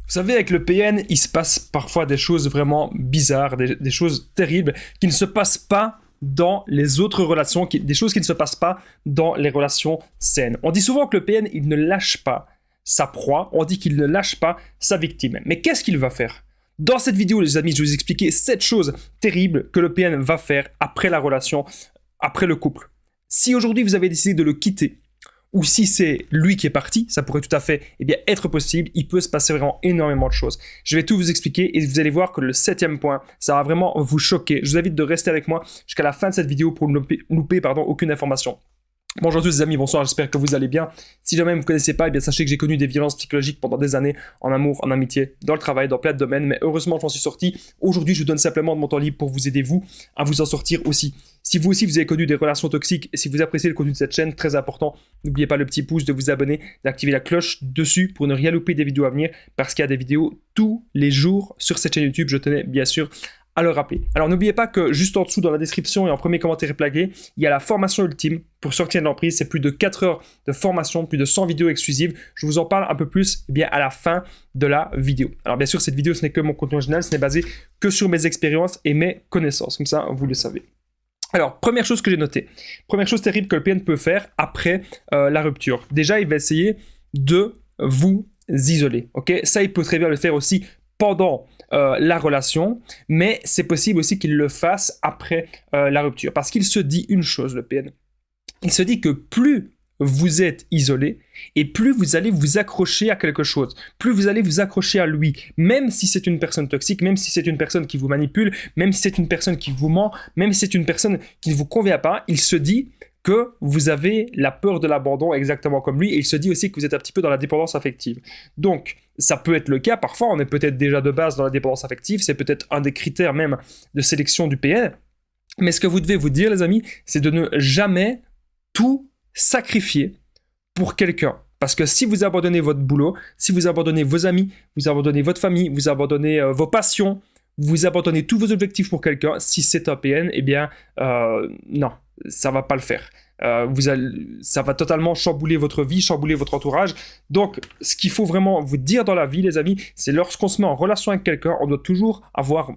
Vous savez, avec le PN, il se passe parfois des choses vraiment bizarres, des choses terribles qui ne se passent pas dans les autres relations, des choses qui ne se passent pas dans les relations saines. On dit souvent que le PN, il ne lâche pas sa proie, on dit qu'il ne lâche pas sa victime. Mais qu'est-ce qu'il va faire? Dans cette vidéo, les amis, je vais vous expliquer 7 choses terribles que le PN va faire après la relation, après le couple. Si aujourd'hui vous avez décidé de le quitter, ou si c'est lui qui est parti, ça pourrait tout à fait être possible, il peut se passer vraiment énormément de choses. Je vais tout vous expliquer et vous allez voir que le 7e point, ça va vraiment vous choquer. Je vous invite de rester avec moi jusqu'à la fin de cette vidéo pour ne louper aucune information. Bonjour à tous les amis, bonsoir, j'espère que vous allez bien. Si jamais vous ne me connaissez pas, sachez que j'ai connu des violences psychologiques pendant des années, en amour, en amitié, dans le travail, dans plein de domaines, mais heureusement j'en suis sorti. Aujourd'hui, je vous donne simplement de mon temps libre pour vous aider, vous, à vous en sortir aussi. Si vous aussi, vous avez connu des relations toxiques, et si vous appréciez le contenu de cette chaîne, très important, n'oubliez pas le petit pouce, de vous abonner, d'activer la cloche dessus pour ne rien louper des vidéos à venir, parce qu'il y a des vidéos tous les jours sur cette chaîne YouTube, je tenais bien sûr à le rappeler. Alors n'oubliez pas que juste en dessous dans la description et en premier commentaire plaqué, il y a la formation ultime pour sortir de l'emprise. C'est plus de 4 heures de formation, plus de 100 vidéos exclusives. Je vous en parle un peu plus à la fin de la vidéo. Alors bien sûr, cette vidéo, ce n'est que mon contenu original, ce n'est basé que sur mes expériences et mes connaissances. Comme ça, vous le savez. Alors, première chose que j'ai notée, première chose terrible que le PN peut faire après la rupture. Déjà, il va essayer de vous isoler. Ok, ça, il peut très bien le faire aussi pendant la relation, mais c'est possible aussi qu'il le fasse après la rupture. Parce qu'il se dit une chose, le PN. Il se dit que plus vous êtes isolé et plus vous allez vous accrocher à quelque chose, plus vous allez vous accrocher à lui, même si c'est une personne toxique, même si c'est une personne qui vous manipule, même si c'est une personne qui vous ment, même si c'est une personne qui ne vous convient pas, il se dit que vous avez la peur de l'abandon exactement comme lui, et il se dit aussi que vous êtes un petit peu dans la dépendance affective. Donc, ça peut être le cas, parfois on est peut-être déjà de base dans la dépendance affective, c'est peut-être un des critères même de sélection du PN, mais ce que vous devez vous dire les amis, c'est de ne jamais tout sacrifier pour quelqu'un. Parce que si vous abandonnez votre boulot, si vous abandonnez vos amis, vous abandonnez votre famille, vous abandonnez vos passions, vous abandonnez tous vos objectifs pour quelqu'un, si c'est un PN, non, ça va pas le faire. Ça va totalement chambouler votre vie, chambouler votre entourage. Donc, ce qu'il faut vraiment vous dire dans la vie, les amis, c'est lorsqu'on se met en relation avec quelqu'un, on doit toujours avoir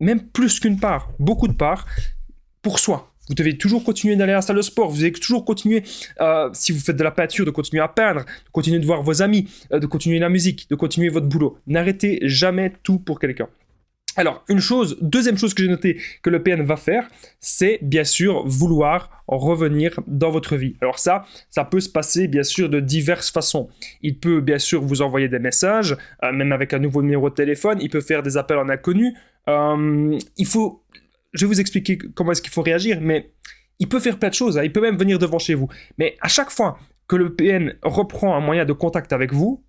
même plus qu'une part, beaucoup de parts pour soi. Vous devez toujours continuer d'aller à la salle de sport, vous devez toujours continuer, si vous faites de la peinture, de continuer à peindre, de continuer de voir vos amis, de continuer la musique, de continuer votre boulot. N'arrêtez jamais tout pour quelqu'un. Alors, deuxième chose que j'ai noté que le PN va faire, c'est bien sûr vouloir revenir dans votre vie. Alors ça peut se passer bien sûr de diverses façons. Il peut bien sûr vous envoyer des messages, même avec un nouveau numéro de téléphone, il peut faire des appels en inconnu. Je vais vous expliquer comment est-ce qu'il faut réagir, mais il peut faire plein de choses, hein. Il peut même venir devant chez vous. Mais à chaque fois que le PN reprend un moyen de contact avec vous,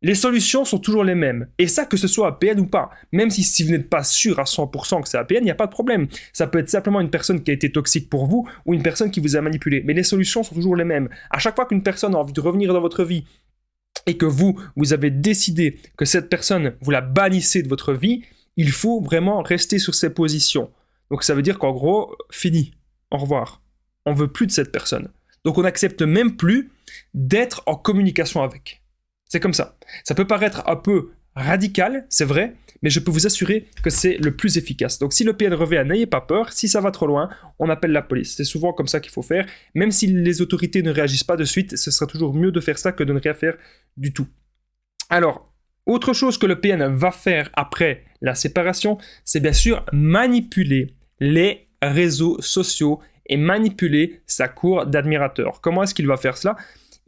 les solutions sont toujours les mêmes. Et ça, que ce soit un PN ou pas. Même si vous n'êtes pas sûr à 100% que c'est un PN, il n'y a pas de problème. Ça peut être simplement une personne qui a été toxique pour vous ou une personne qui vous a manipulé. Mais les solutions sont toujours les mêmes. À chaque fois qu'une personne a envie de revenir dans votre vie et que vous avez décidé que cette personne, vous la bannissez de votre vie, il faut vraiment rester sur ses positions. Donc ça veut dire qu'en gros, fini, au revoir. On veut plus de cette personne. Donc on n'accepte même plus d'être en communication avec. C'est comme ça. Ça peut paraître un peu radical, c'est vrai, mais je peux vous assurer que c'est le plus efficace. Donc si le PN revient, n'ayez pas peur. Si ça va trop loin, on appelle la police. C'est souvent comme ça qu'il faut faire. Même si les autorités ne réagissent pas de suite, ce sera toujours mieux de faire ça que de ne rien faire du tout. Alors, autre chose que le PN va faire après la séparation, c'est bien sûr manipuler les réseaux sociaux et manipuler sa cour d'admirateurs. Comment est-ce qu'il va faire cela?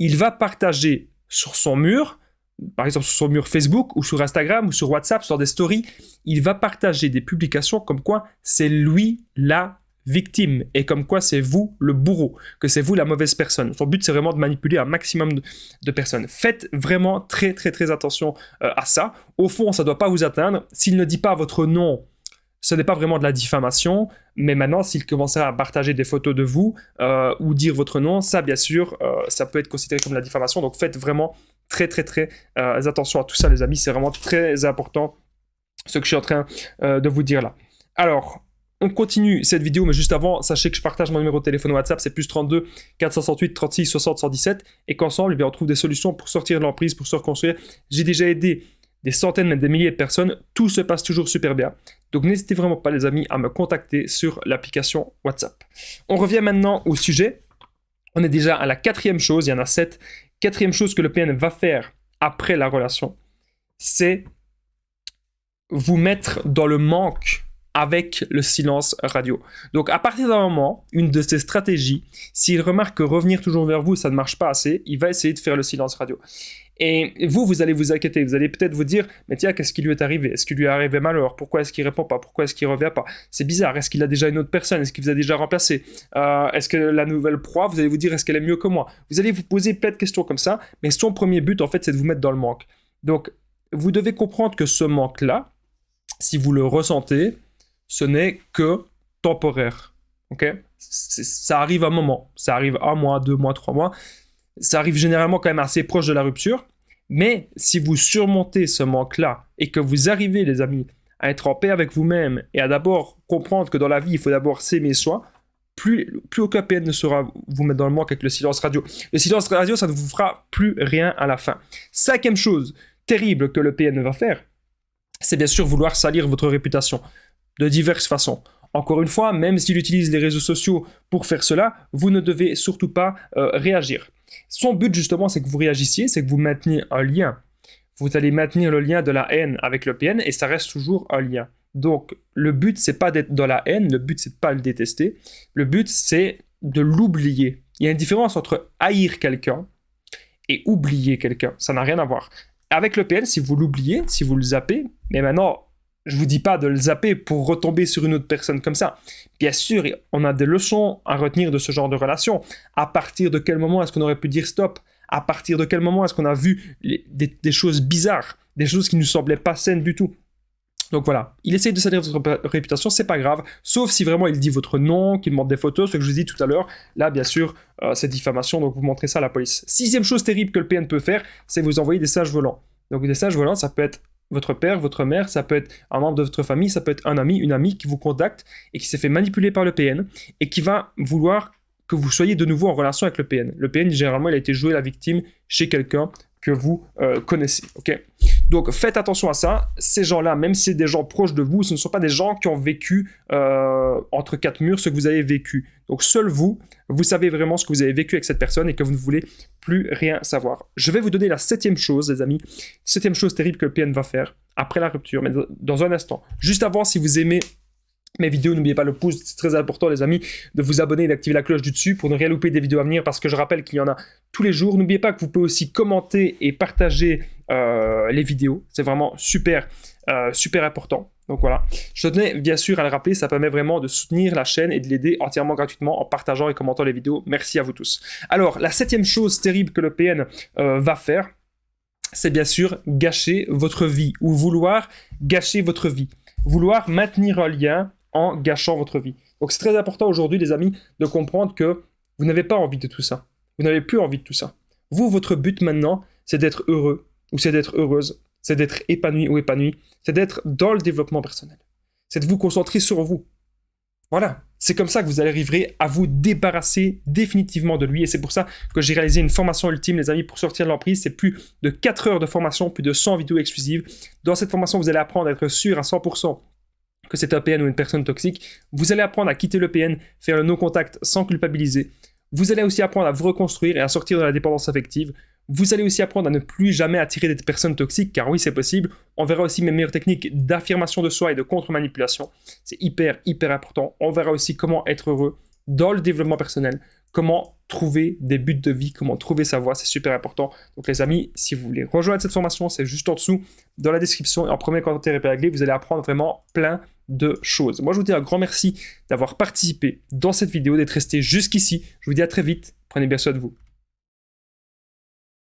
Il va partager sur son mur, par exemple sur son mur Facebook ou sur Instagram ou sur WhatsApp, sur des stories, il va partager des publications comme quoi c'est lui la victime et comme quoi c'est vous le bourreau, que c'est vous la mauvaise personne. Son but c'est vraiment de manipuler un maximum de personnes. Faites vraiment très très très attention à ça. Au fond, ça ne doit pas vous atteindre. S'il ne dit pas votre nom, ce n'est pas vraiment de la diffamation, mais maintenant, s'il commençait à partager des photos de vous ou dire votre nom, ça, bien sûr, ça peut être considéré comme de la diffamation. Donc, faites vraiment très, très, très attention à tout ça, les amis. C'est vraiment très important, ce que je suis en train de vous dire là. Alors, on continue cette vidéo, mais juste avant, sachez que je partage mon numéro de téléphone WhatsApp, c'est +32 468 36 60 117, et qu'ensemble, on trouve des solutions pour sortir de l'emprise, pour se reconstruire. J'ai déjà aidé des centaines, même des milliers de personnes, tout se passe toujours super bien. Donc n'hésitez vraiment pas les amis à me contacter sur l'application WhatsApp. On revient maintenant au sujet. On est déjà à la 4e chose, il y en a 7. 4e chose que le PN va faire après la relation, c'est vous mettre dans le manque avec le silence radio. Donc à partir d'un moment, une de ses stratégies, s'il remarque que revenir toujours vers vous, ça ne marche pas assez, il va essayer de faire le silence radio. Et vous allez vous inquiéter, vous allez peut-être vous dire, mais tiens, qu'est-ce qui lui est arrivé? Est-ce qu'il lui est arrivé malheur? Pourquoi est-ce qu'il répond pas? Pourquoi est-ce qu'il revient pas? C'est bizarre, est-ce qu'il a déjà une autre personne? Est-ce qu'il vous a déjà remplacé? Est-ce que la nouvelle proie, vous allez vous dire, est-ce qu'elle est mieux que moi? Vous allez vous poser plein de questions comme ça, mais son premier but, en fait, c'est de vous mettre dans le manque. Donc, vous devez comprendre que ce manque-là, si vous le ressentez, ce n'est que temporaire. Ok? Ça arrive un moment, ça arrive 1 mois, 2 mois, 3 mois, ça arrive généralement quand même assez proche de la rupture, mais si vous surmontez ce manque-là et que vous arrivez, les amis, à être en paix avec vous-même et à d'abord comprendre que dans la vie, il faut d'abord s'aimer soi, plus aucun PN ne saura vous mettre dans le manque avec le silence radio. Le silence radio, ça ne vous fera plus rien à la fin. 5e chose terrible que le PN va faire, c'est bien sûr vouloir salir votre réputation de diverses façons. Encore une fois, même s'il utilise les réseaux sociaux pour faire cela, vous ne devez surtout pas réagir. Son but justement, c'est que vous réagissiez, c'est que vous mainteniez un lien. Vous allez maintenir le lien de la haine avec le PN et ça reste toujours un lien. Donc le but, c'est pas d'être dans la haine, le but, c'est de pas le détester. Le but, c'est de l'oublier. Il y a une différence entre haïr quelqu'un et oublier quelqu'un. Ça n'a rien à voir. Avec le PN, si vous l'oubliez, si vous le zappez, mais maintenant, je vous dis pas de le zapper pour retomber sur une autre personne comme ça. Bien sûr, on a des leçons à retenir de ce genre de relation. À partir de quel moment est-ce qu'on aurait pu dire stop? À partir de quel moment est-ce qu'on a vu des choses bizarres, des choses qui ne nous semblaient pas saines du tout? Donc voilà, il essaye de salir votre réputation, c'est pas grave, sauf si vraiment il dit votre nom, qu'il montre des photos, ce que je vous ai dit tout à l'heure. Là, bien sûr, c'est diffamation, donc vous montrez ça à la police. 6e chose terrible que le PN peut faire, c'est vous envoyer des messages volants. Donc des messages volants, ça peut être votre père, votre mère, ça peut être un membre de votre famille, ça peut être un ami, une amie qui vous contacte et qui s'est fait manipuler par le PN et qui va vouloir que vous soyez de nouveau en relation avec le PN. Le PN, généralement, il a été joué la victime chez quelqu'un que vous connaissez. Ok. Donc faites attention à ça. Ces gens-là, même si c'est des gens proches de vous, ce ne sont pas des gens qui ont vécu entre 4 murs ce que vous avez vécu. Donc seul vous savez vraiment ce que vous avez vécu avec cette personne et que vous ne voulez plus rien savoir. Je vais vous donner la 7e chose, les amis. 7e chose terrible que le PN va faire après la rupture, mais dans un instant. Juste avant, si vous aimez mes vidéos, n'oubliez pas le pouce, c'est très important les amis, de vous abonner et d'activer la cloche du dessus pour ne rien louper des vidéos à venir parce que je rappelle qu'il y en a tous les jours. N'oubliez pas que vous pouvez aussi commenter et partager les vidéos, c'est vraiment super important. Donc voilà, je tenais bien sûr à le rappeler, ça permet vraiment de soutenir la chaîne et de l'aider entièrement gratuitement en partageant et commentant les vidéos. Merci à vous tous. Alors, la 7e chose terrible que le PN va faire, c'est bien sûr gâcher votre vie ou vouloir gâcher votre vie. Vouloir maintenir un lien en gâchant votre vie. Donc c'est très important aujourd'hui les amis de comprendre que vous n'avez pas envie de tout ça. Vous n'avez plus envie de tout ça. Vous, votre but maintenant, c'est d'être heureux ou c'est d'être heureuse, c'est d'être épanoui ou épanouie, c'est d'être dans le développement personnel. C'est de vous concentrer sur vous. Voilà, c'est comme ça que vous arriverez à vous débarrasser définitivement de lui et c'est pour ça que j'ai réalisé une formation ultime les amis pour sortir de l'emprise. C'est plus de 4 heures de formation, plus de 100 vidéos exclusives. Dans cette formation, vous allez apprendre à être sûr à 100% que c'est un PN ou une personne toxique. Vous allez apprendre à quitter le PN, faire le no-contact sans culpabiliser. Vous allez aussi apprendre à vous reconstruire et à sortir de la dépendance affective. Vous allez aussi apprendre à ne plus jamais attirer des personnes toxiques, car oui, c'est possible. On verra aussi mes meilleures techniques d'affirmation de soi et de contre-manipulation. C'est hyper important. On verra aussi comment être heureux dans le développement personnel, comment trouver des buts de vie, comment trouver sa voie, c'est super important. Donc les amis, si vous voulez rejoindre cette formation, c'est juste en dessous, dans la description, et en premier commentaire épinglé, vous allez apprendre vraiment plein de choses. Moi, je vous dis un grand merci d'avoir participé dans cette vidéo, d'être resté jusqu'ici. Je vous dis à très vite. Prenez bien soin de vous.